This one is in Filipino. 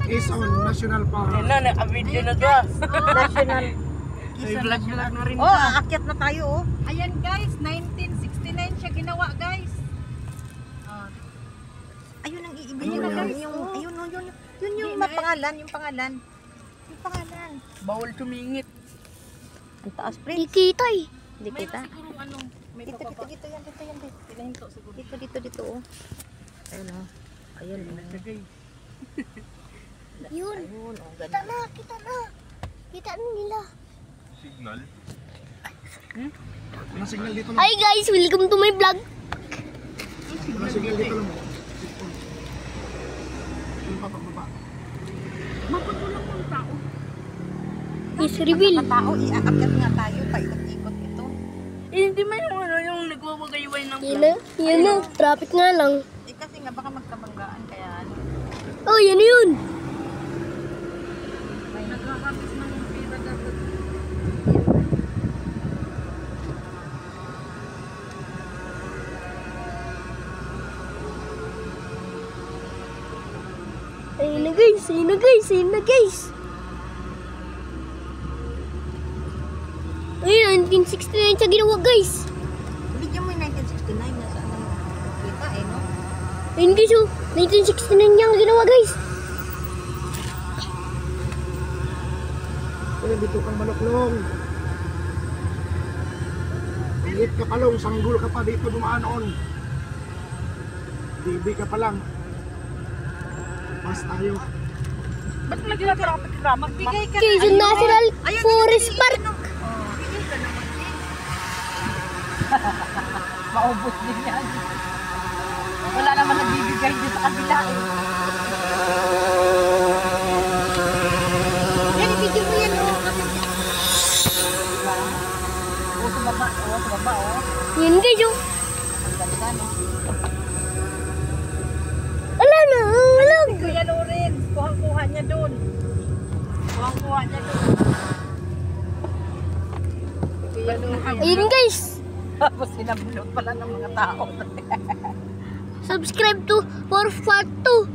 Quezon National Park. Yan na, naka-video na to. National. May vlog-vlog na rin. Oh, aakyat na tayo oh. Ayan guys, 1969 siya ginawa guys. Ayun ang iibig Ayun na yan. guys. Ayun oh, yun yung pangalan, yung pangalan. Yung pangalan. Bawal tumingit. Ang taas, pre. Di kita eh. Hindi kita. Siguro ano, may Dito bababa. yan, dito. Pinahinto siguro. Dito, oh. Ayun oh. Ayun oh. Yun. Ayun oh, Kita ganda. na, kita na. Kita na nila. Signal. Walang signal dito lang. Hi guys, welcome to my vlog. Walang signal dito lang. Yung papababa. Mapatulong ng tao. Is reveal. Tao, iaakyat nga tayo. Paikot-ikot ito. Hindi man yung ano, yung nagwawagayway ng Yan na. Traffic nga lang. Eh kasi nga baka magkabanggaan kaya ano. Oh, yan na yun. Nagkakabis ng pira dapat. Ayun na guys, ayun na guys, ayun na guys. Ayun, 1969 siya ginawa guys. Video mo yung 1969 na sa ano. Kita eh no? Ayun guys, oh. 1969 niya ang ginawa guys. Kaya dito kang maluklong. Liit ka palong, sanggol ka pa dito dumaan on. DB ka pa lang. Pas tayo. Ba't nagla-traffic ka? Magbigay ka Quezon National Forest Park. Maubos din yan. Wala naman nagbibigay dito sa kabila eh. Yan, video mo yan oh. O sa baba, oh. Yan guys, oh. Ang ganda no. Wala na, wala. Kuya Loren, kuhang-kuha niya doon. Kuhang-kuha niya doon. Kuya Loren. Ayun guys. Tapos sinabulog pala ng mga tao. Subscribe to for part 2.